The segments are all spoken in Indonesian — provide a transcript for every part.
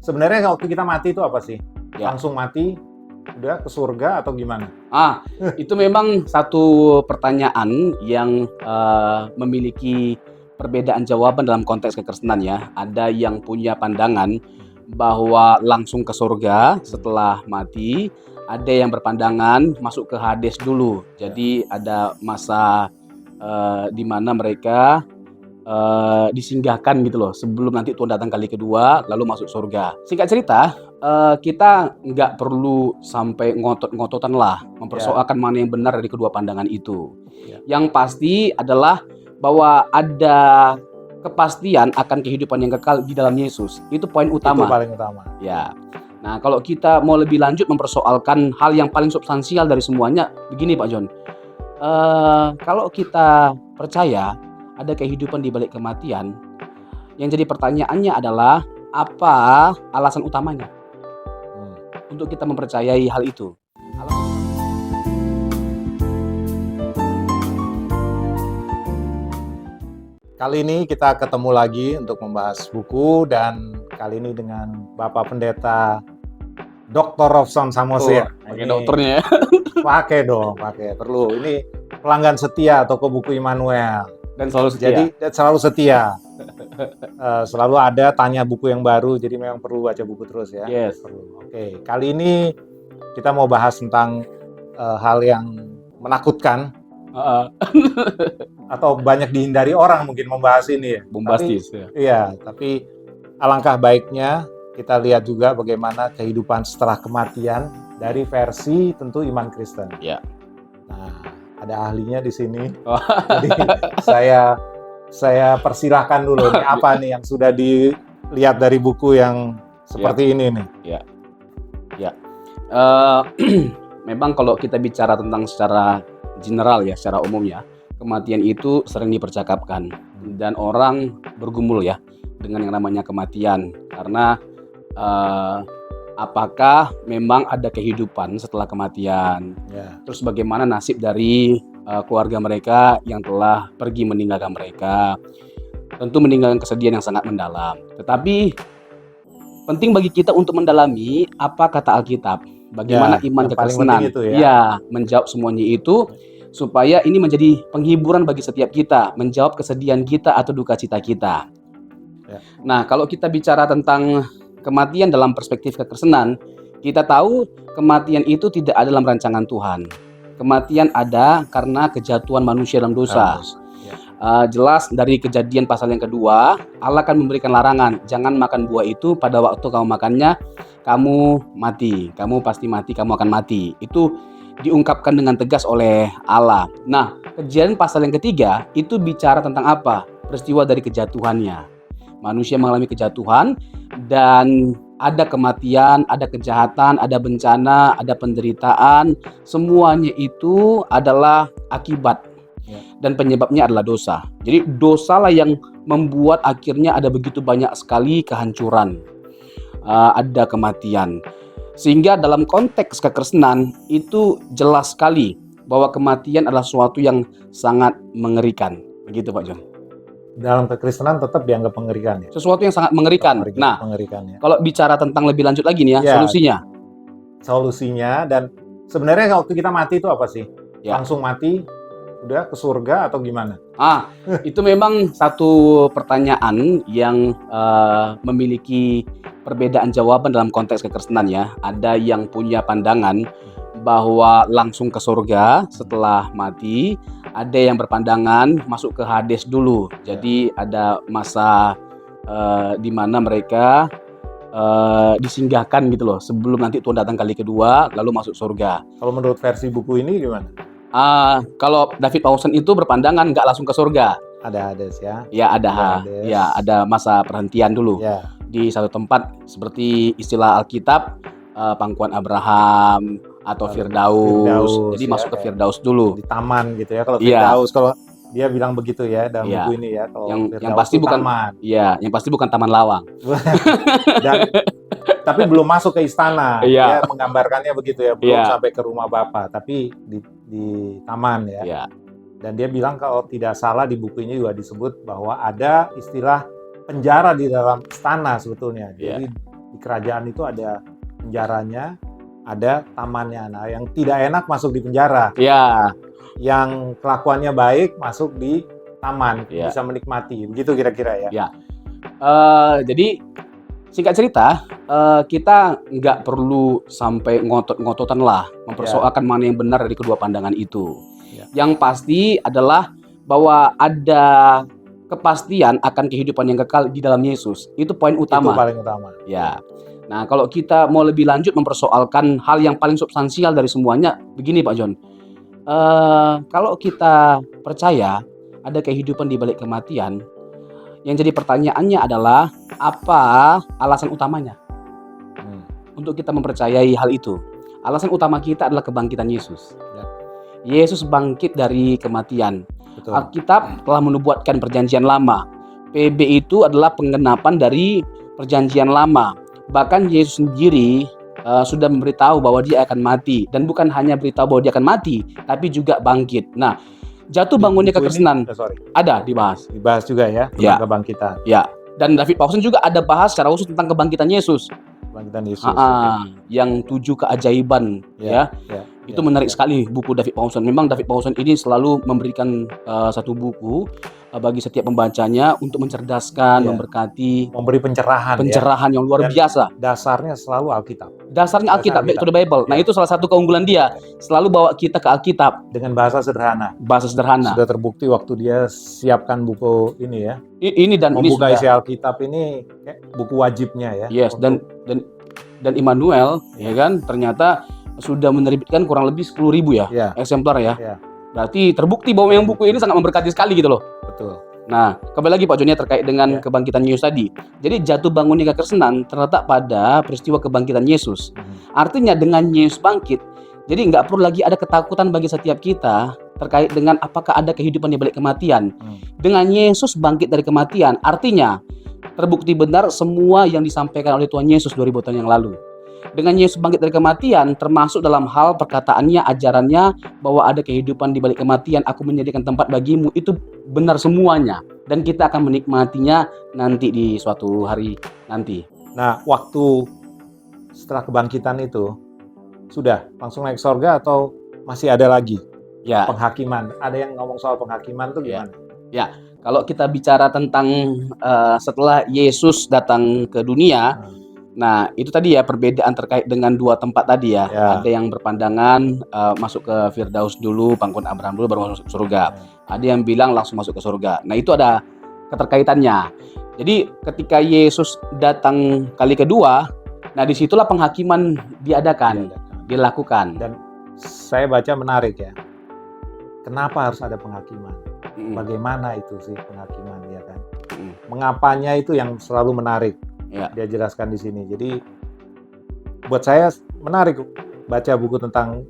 Sebenarnya waktu kita mati itu apa sih? Ya. Langsung mati, udah ke surga atau gimana? Itu memang satu pertanyaan yang memiliki perbedaan jawaban dalam konteks kekristenan ya. Ada yang punya pandangan bahwa langsung ke surga setelah mati, ada yang berpandangan masuk ke Hades dulu. Jadi ada masa di mana mereka disinggahkan gitu loh sebelum nanti Tuhan datang kali kedua lalu masuk surga. Singkat cerita, kita nggak perlu sampai ngotot-ngototan lah mempersoalkan mana yang benar dari kedua pandangan itu. Yang pasti adalah bahwa ada kepastian akan kehidupan yang kekal di dalam Yesus. Itu poin utama. Itu paling utama. Ya. Nah, kalau kita mau lebih lanjut mempersoalkan hal yang paling substansial dari semuanya, begini Pak John. Kalau kita percaya ada kehidupan di balik kematian, yang jadi pertanyaannya adalah apa alasan utamanya untuk kita mempercayai hal itu? Kali ini kita ketemu lagi untuk membahas buku, dan kali ini dengan Bapak Pendeta Dr. Robson Samosir. Pakai dokternya ya. Pakai dong, pakai. Perlu. Ini pelanggan setia toko buku Immanuel. Dan selalu setia. Jadi selalu setia. Selalu ada tanya buku yang baru, jadi memang perlu baca buku terus ya. Yes. Perlu. Oke, kali ini kita mau bahas tentang hal yang menakutkan. Atau banyak dihindari orang mungkin membahas ini ya. Bombastis tapi, ya. Iya, tapi alangkah baiknya kita lihat juga bagaimana kehidupan setelah kematian dari versi tentu iman Kristen. Ya. Nah, ada ahlinya di sini. Jadi saya persilahkan dulu nih, apa nih yang sudah dilihat dari buku yang seperti ini nih. Ya. Memang kalau kita bicara tentang secara general ya, secara umum ya, kematian itu sering dipercakapkan dan orang bergumul ya dengan yang namanya kematian, karena apakah memang ada kehidupan setelah kematian? Terus bagaimana nasib dari keluarga mereka yang telah pergi meninggalkan mereka? Tentu meninggalkan kesedihan yang sangat mendalam. Tetapi penting bagi kita untuk mendalami apa kata Alkitab, bagaimana iman kekristenan menjawab semuanya itu, supaya ini menjadi penghiburan bagi setiap kita, menjawab kesedihan kita atau duka cita kita. Nah, kalau kita bicara tentang kematian dalam perspektif kekristenan, kita tahu kematian itu tidak ada dalam rancangan Tuhan. Kematian ada karena kejatuhan manusia dalam dosa. Jelas dari Kejadian pasal yang kedua, Allah akan memberikan larangan, jangan makan buah itu, pada waktu kamu makannya, kamu mati, kamu pasti mati, kamu akan mati. Itu diungkapkan dengan tegas oleh Allah. Nah, Kejadian pasal yang ketiga itu bicara tentang apa? Peristiwa dari kejatuhannya. Manusia mengalami kejatuhan dan ada kematian, ada kejahatan, ada bencana, ada penderitaan. Semuanya itu adalah akibat dan penyebabnya adalah dosa. Jadi dosalah yang membuat akhirnya ada begitu banyak sekali kehancuran, ada kematian. Sehingga dalam konteks kekristenan itu jelas sekali bahwa kematian adalah sesuatu yang sangat mengerikan. Begitu Pak John. Dalam kekristenan tetap dianggap mengerikan ya? Sesuatu yang sangat mengerikan. Mengerikan, ya. Kalau bicara tentang lebih lanjut lagi nih ya, solusinya. Dan sebenarnya waktu kita mati itu apa sih? Ya. Langsung mati, udah ke surga atau gimana? Itu memang satu pertanyaan yang memiliki perbedaan jawaban dalam konteks kekristenan ya. Ada yang punya pandangan bahwa langsung ke surga setelah mati, ada yang berpandangan masuk ke Hades dulu. Jadi ada masa di mana mereka disinggahkan gitu loh sebelum nanti Tuhan datang kali kedua lalu masuk surga. Kalau menurut versi buku ini gimana? Kalau David Powson itu berpandangan nggak langsung ke surga. Ada Hades ya? Ya ada. Ya ada masa perhentian dulu di satu tempat, seperti istilah Alkitab pangkuan Abraham atau Firdaus. Jadi masuk ke Firdaus dulu. Di taman gitu ya. Kalau Firdaus, kalau dia bilang begitu ya dalam buku ini ya. Kalau yang pasti bukan taman. Iya, yang pasti bukan Taman Lawang. Tapi belum masuk ke istana. Dia menggambarkannya begitu ya, belum sampai ke rumah Bapa, tapi di taman ya. Dan dia bilang kalau tidak salah di buku ini juga disebut bahwa ada istilah penjara di dalam istana sebetulnya. Jadi di kerajaan itu ada penjaranya, ada tamannya. Nah, yang tidak enak masuk di penjara. Ya. Yang kelakuannya baik masuk di taman, Ya. bisa menikmati. Begitu kira-kira ya. Ya. Jadi singkat cerita, kita nggak perlu sampai ngotot-ngototan lah mempersoalkan mana yang benar dari kedua pandangan itu. Ya. Yang pasti adalah bahwa ada kepastian akan kehidupan yang kekal di dalam Yesus. Itu poin utama. Itu paling utama. Ya. Nah, kalau kita mau lebih lanjut mempersoalkan hal yang paling substansial dari semuanya, begini Pak John. Kalau kita percaya ada kehidupan di balik kematian, yang jadi pertanyaannya adalah apa alasan utamanya untuk kita mempercayai hal itu? Alasan utama kita adalah kebangkitan Yesus. Ya. Yesus bangkit dari kematian. Betul. Alkitab telah menubuatkan perjanjian lama. PB itu adalah penggenapan dari perjanjian lama. Bahkan Yesus sendiri sudah memberitahu bahwa dia akan mati. Dan bukan hanya beritahu bahwa dia akan mati, tapi juga bangkit. Nah, jatuh bangunnya kekristenan ada dibahas. Dibahas juga ya, tentang Ya. kebangkitan. Ya, dan David Pawson juga ada bahas secara khusus tentang kebangkitan Yesus. Kebangkitan Yesus. Yang 7 keajaiban ya. Itu menarik sekali buku David Pawson. Memang David Pawson ini selalu memberikan satu buku bagi setiap pembacanya untuk mencerdaskan, memberkati, memberi pencerahan yang luar biasa. Dasarnya selalu Alkitab. Dasarnya Alkitab, back to the Bible. Nah, itu salah satu keunggulan dia. Selalu bawa kita ke Alkitab dengan bahasa sederhana. Bahasa sederhana. Sudah terbukti waktu dia siapkan buku ini ya. Ini membuka ini isi Alkitab ini buku wajibnya ya. Yes, dan Immanuel ya kan ternyata sudah menerbitkan kurang lebih 10.000 ya eksemplar ya. Berarti terbukti bahwa yang buku ini sangat memberkati sekali gitu loh. Betul. Nah, kembali lagi Pak Joni terkait dengan kebangkitan Yesus tadi. Jadi jatuh bangunnya kekristenan terletak pada peristiwa kebangkitan Yesus. Artinya dengan Yesus bangkit, jadi nggak perlu lagi ada ketakutan bagi setiap kita terkait dengan apakah ada kehidupan di balik kematian. Dengan Yesus bangkit dari kematian, artinya terbukti benar semua yang disampaikan oleh Tuhan Yesus 2000 tahun yang lalu. Dengan Yesus bangkit dari kematian, termasuk dalam hal perkataannya, ajarannya, bahwa ada kehidupan di balik kematian, aku menyediakan tempat bagimu, itu benar semuanya. Dan kita akan menikmatinya nanti di suatu hari nanti. Nah, waktu setelah kebangkitan itu, sudah langsung naik surga atau masih ada lagi penghakiman? Ada yang ngomong soal penghakiman tuh gimana? Ya, kalau kita bicara tentang setelah Yesus datang ke dunia, nah, itu tadi ya perbedaan terkait dengan dua tempat tadi ya. Ada yang berpandangan masuk ke Firdaus dulu, pangkuan Abraham dulu baru masuk surga. Ada yang bilang langsung masuk ke surga. Nah, itu ada keterkaitannya. Jadi ketika Yesus datang kali kedua, nah disitulah penghakiman dilakukan. Dan saya baca menarik ya. Kenapa harus ada penghakiman? Bagaimana itu sih penghakiman ya kan? Mengapanya itu yang selalu menarik. Dia jelaskan di sini. Jadi buat saya menarik baca buku tentang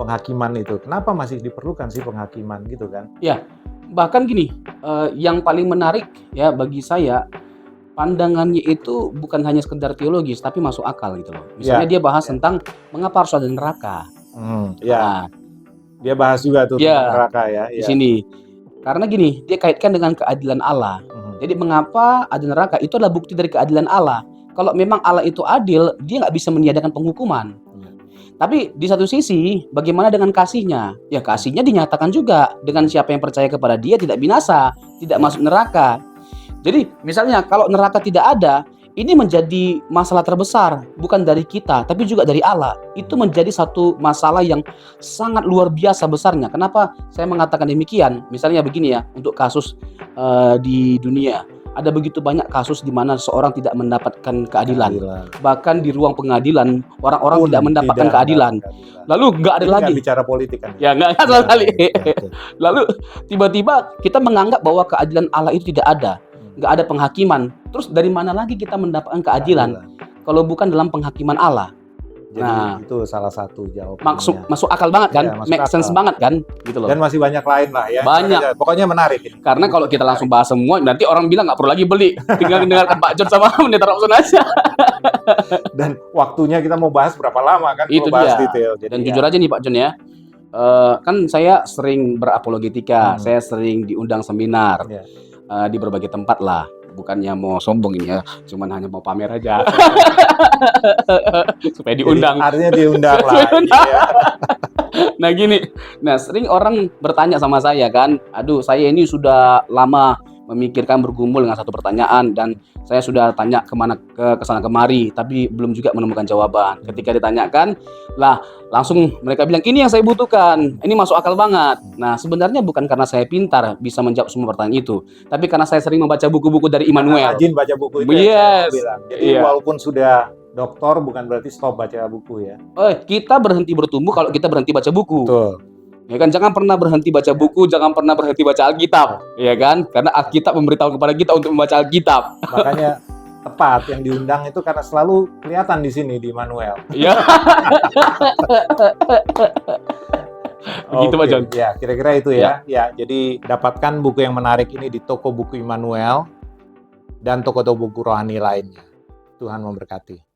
penghakiman itu. Kenapa masih diperlukan sih penghakiman gitu kan? Ya, bahkan gini, yang paling menarik ya bagi saya pandangannya itu bukan hanya sekedar teologis tapi masuk akal gitu loh. Misalnya dia bahas tentang mengapa harus ada neraka. Nah, dia bahas juga tuh tentang neraka ya. Di sini. Karena gini, dia kaitkan dengan keadilan Allah. Jadi mengapa ada neraka? Itu adalah bukti dari keadilan Allah. Kalau memang Allah itu adil, dia nggak bisa meniadakan penghukuman. Tapi di satu sisi, bagaimana dengan kasihnya? Ya kasihnya dinyatakan juga. Dengan siapa yang percaya kepada dia tidak binasa, tidak masuk neraka. Jadi misalnya kalau neraka tidak ada, ini menjadi masalah terbesar. Bukan dari kita, tapi juga dari Allah. Itu menjadi satu masalah yang sangat luar biasa besarnya. Kenapa saya mengatakan demikian? Misalnya begini ya, untuk kasus di dunia. Ada begitu banyak kasus di mana seorang tidak mendapatkan keadilan. Bahkan di ruang pengadilan, orang-orang tidak mendapatkan keadilan. Lalu nggak ada lagi. Bicara politik kan? Ya nggak sama sekali. Lalu tiba-tiba kita menganggap bahwa keadilan Allah itu tidak ada. Nggak ada penghakiman. Terus dari mana lagi kita mendapatkan keadilan? Kalau bukan dalam penghakiman Allah. Jadi itu salah satu jawabannya. Masuk akal banget kan? Make sense banget kan? Gitu loh. Dan masih banyak lain lah ya. Banyak. Pokoknya menarik. Karena kalau kita langsung bahas semua, nanti orang bilang nggak perlu lagi beli. Tinggal dengarkan Pak John sama Pendeta Robson aja. Dan waktunya kita mau bahas berapa lama kan? Itu bahas dia. Detail. Dan jujur aja nih Pak John ya. Kan saya sering berapologetika, saya sering diundang seminar di berbagai tempat lah. bukannya mau sombong ini ya, cuman hanya mau pamer aja. Supaya diundang. Jadi, artinya diundang lah. Iya. Nah gini, sering orang bertanya sama saya kan, aduh saya ini sudah lama memikirkan bergumul dengan satu pertanyaan dan saya sudah tanya ke sana kemari tapi belum juga menemukan jawaban. Ketika ditanyakan, lah langsung mereka bilang ini yang saya butuhkan, ini masuk akal banget. Nah sebenarnya bukan karena saya pintar bisa menjawab semua pertanyaan itu, tapi karena saya sering membaca buku-buku dari Immanuel. Rajin baca buku itu. Yes. Jadi walaupun sudah doktor bukan berarti stop baca buku ya. Kita berhenti bertumbuh kalau kita berhenti baca buku. Betul. Ya kan, jangan pernah berhenti baca buku, jangan pernah berhenti baca Alkitab, ya kan? Karena Alkitab memberitahu kepada kita untuk membaca Alkitab. Makanya tepat yang diundang itu karena selalu kelihatan di sini di Immanuel. Iya. Begitu Pak John. Ya, kira-kira itu ya. Ya, jadi dapatkan buku yang menarik ini di toko buku Immanuel dan toko-toko buku rohani lainnya. Tuhan memberkati.